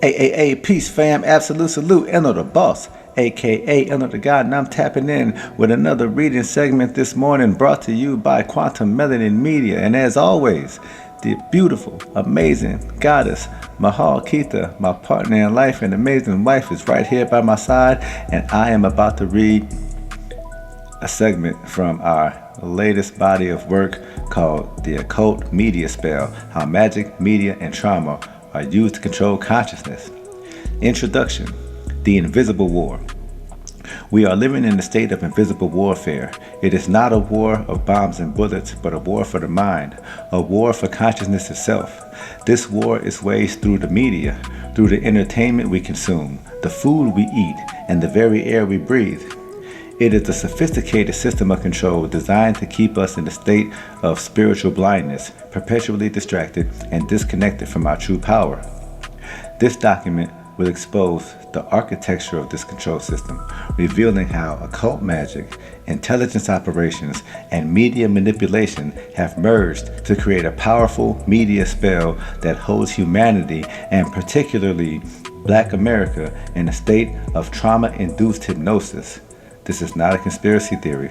Peace fam, absolute salute, Eno the boss, aka Eno the God, and I'm tapping in with another reading segment this morning brought to you by Quantum Media, and as always, the beautiful, amazing goddess, Mahal Keitha, my partner in life and amazing wife, is right here by my side, and I am about to read a segment from our latest body of work called The Occult Media Spell, How Magic, Media, and Trauma are used to control consciousness. Introduction: The Invisible War. We are living in a state of invisible warfare. It is not a war of bombs and bullets, but a war for the mind, a war for consciousness itself. This war is waged through the media, through the entertainment we consume, the food we eat, and the very air we breathe. It is a sophisticated system of control designed to keep us in a state of spiritual blindness, perpetually distracted and disconnected from our true power. This document will expose the architecture of this control system, revealing how occult magic, intelligence operations, and media manipulation have merged to create a powerful media spell that holds humanity, and particularly Black America, in a state of trauma-induced hypnosis. This is not a conspiracy theory.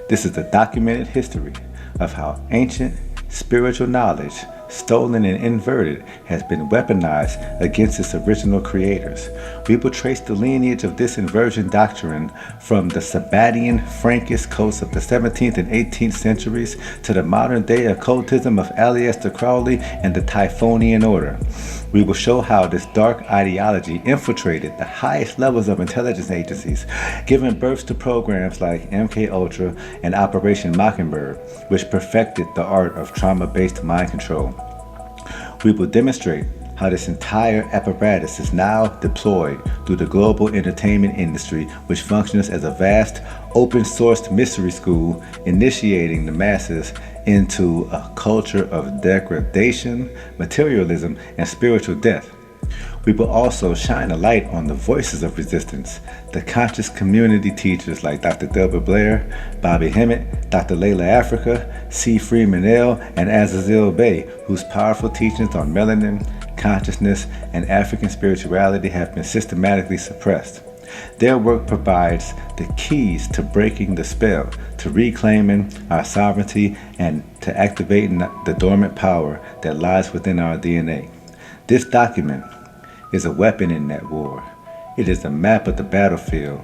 This is the documented history of how ancient spiritual knowledge, stolen and inverted, has been weaponized against its original creators. We will trace the lineage of this inversion doctrine from the Sabbatian Frankist cults of the 17th and 18th centuries to the modern day occultism of Aleister Crowley and the Typhonian Order. We will show how this dark ideology infiltrated the highest levels of intelligence agencies, giving birth to programs like MK Ultra and Operation Mockingbird, which perfected the art of trauma-based mind control. We will demonstrate how this entire apparatus is now deployed through the global entertainment industry, which functions as a vast, open-sourced mystery school, initiating the masses into a culture of degradation, materialism, and spiritual death. We will also shine a light on the voices of resistance, the conscious community teachers like Dr. Delbert Blair, Bobby Hemmett, Dr. Layla Africa, C. Freeman L., and Azazel Bey, whose powerful teachings on melanin, consciousness, and African spirituality have been systematically suppressed. Their work provides the keys to breaking the spell, to reclaiming our sovereignty, and to activating the dormant power that lies within our DNA. This document is a weapon in that war. It is a map of the battlefield,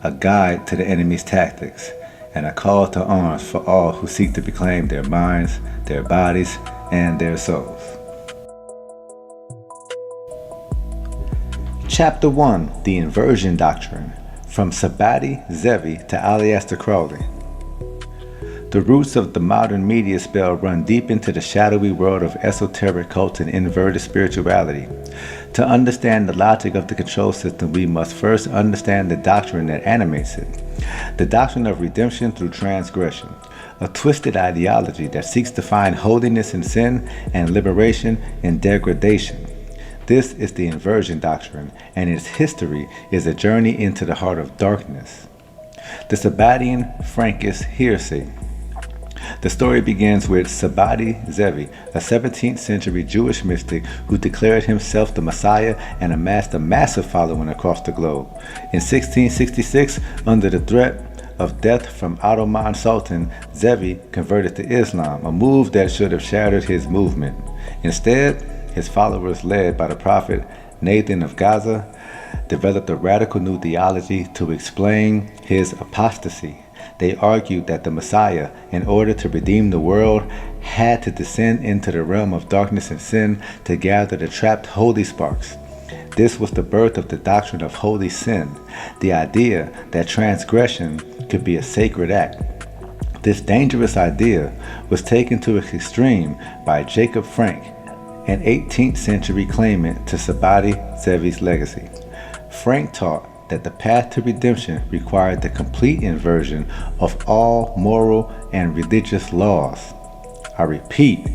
a guide to the enemy's tactics, and a call to arms for all who seek to reclaim their minds, their bodies, and their souls. Chapter 1: The Inversion Doctrine, from Sabbati Zevi to Aleister Crowley. The roots of the modern media spell run deep into the shadowy world of esoteric cults and inverted spirituality. To understand the logic of the control system, we must first understand the doctrine that animates it. The doctrine of redemption through transgression, a twisted ideology that seeks to find holiness in sin and liberation in degradation. This is the inversion doctrine, and its history is a journey into the heart of darkness. The Sabbatian Frankist heresy. The story begins with Sabbati Zevi, a 17th century Jewish mystic who declared himself the Messiah and amassed a massive following across the globe. In 1666, under the threat of death from Ottoman Sultan, Zevi converted to Islam, a move that should have shattered his movement. Instead, his followers, led by the prophet Nathan of Gaza, developed a radical new theology to explain his apostasy. They argued that the Messiah, in order to redeem the world, had to descend into the realm of darkness and sin to gather the trapped holy sparks. This was the birth of the doctrine of holy sin, the idea that transgression could be a sacred act. This dangerous idea was taken to its extreme by Jacob Frank, an 18th century claimant to Sabbati Zevi's legacy. Frank taught that the path to redemption required the complete inversion of all moral and religious laws. I repeat,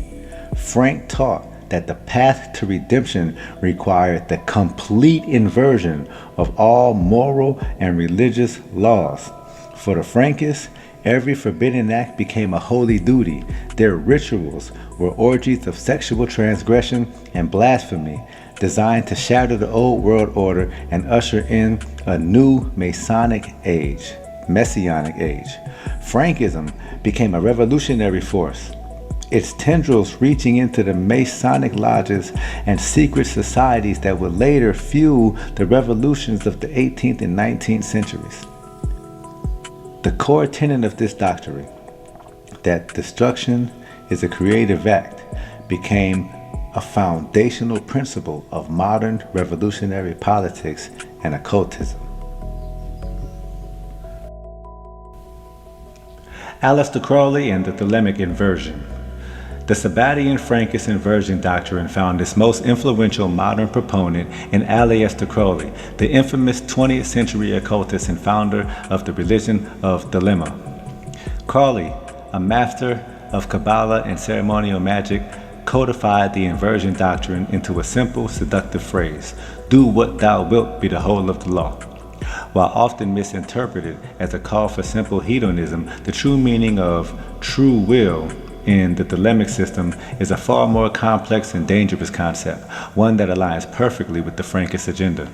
Frank taught that the path to redemption required the complete inversion of all moral and religious laws. For the Frankists, every forbidden act became a holy duty. Their rituals were orgies of sexual transgression and blasphemy, designed to shatter the old world order and usher in a new Masonic age, Messianic age. Frankism became a revolutionary force, its tendrils reaching into the Masonic lodges and secret societies that would later fuel the revolutions of the 18th and 19th centuries. The core tenet of this doctrine, that destruction is a creative act, became a foundational principle of modern revolutionary politics and occultism. Aleister Crowley and the Thelemic Inversion. The Sabbatian-Frankist inversion doctrine found its most influential modern proponent in Aleister Crowley, the infamous 20th century occultist and founder of the religion of Thelema. Crowley, a master of Kabbalah and ceremonial magic, codified the inversion doctrine into a simple, seductive phrase, "Do what thou wilt be the whole of the law." While often misinterpreted as a call for simple hedonism, the true meaning of true will in the Thelemic system is a far more complex and dangerous concept, one that aligns perfectly with the Frankist agenda.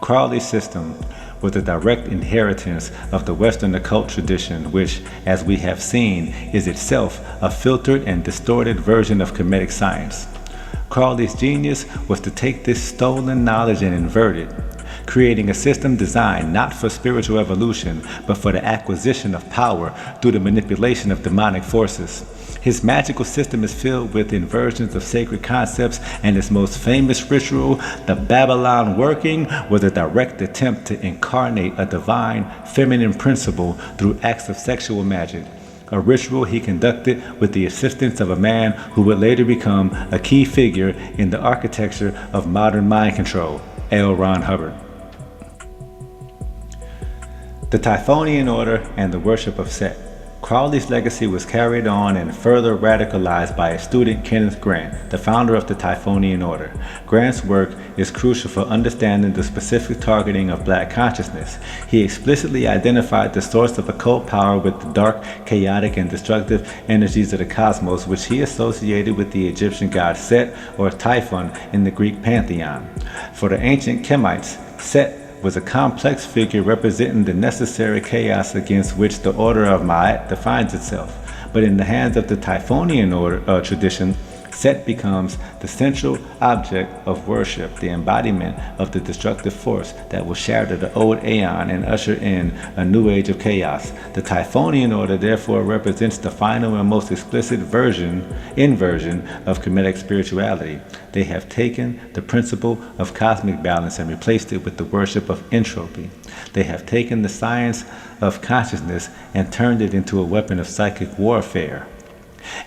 Crowley's system was a direct inheritance of the Western occult tradition, which, as we have seen, is itself a filtered and distorted version of Kemetic science. Crowley's genius was to take this stolen knowledge and invert it, creating a system designed not for spiritual evolution, but for the acquisition of power through the manipulation of demonic forces. His magical system is filled with inversions of sacred concepts, and his most famous ritual, the Babylon working, was a direct attempt to incarnate a divine feminine principle through acts of sexual magic. A ritual he conducted with the assistance of a man who would later become a key figure in the architecture of modern mind control, L. Ron Hubbard. The Typhonian Order and the worship of Set. Crowley's legacy was carried on and further radicalized by his student Kenneth Grant, the founder of the Typhonian Order. Grant's work is crucial for understanding the specific targeting of Black consciousness. He explicitly identified the source of occult power with the dark, chaotic, and destructive energies of the cosmos, which he associated with the Egyptian god Set, or Typhon, in the Greek pantheon. For the ancient Kemites, Set was a complex figure representing the necessary chaos against which the order of Ma'at defines itself. But in the hands of the Typhonian order tradition, Set becomes the central object of worship, the embodiment of the destructive force that will shatter the old aeon and usher in a new age of chaos. The Typhonian order therefore represents the final and most explicit inversion of Kemetic spirituality. They have taken the principle of cosmic balance and replaced it with the worship of entropy. They have taken the science of consciousness and turned it into a weapon of psychic warfare.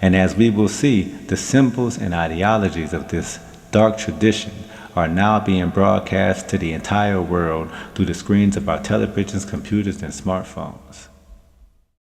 And as we will see, the symbols and ideologies of this dark tradition are now being broadcast to the entire world through the screens of our televisions, computers, and smartphones.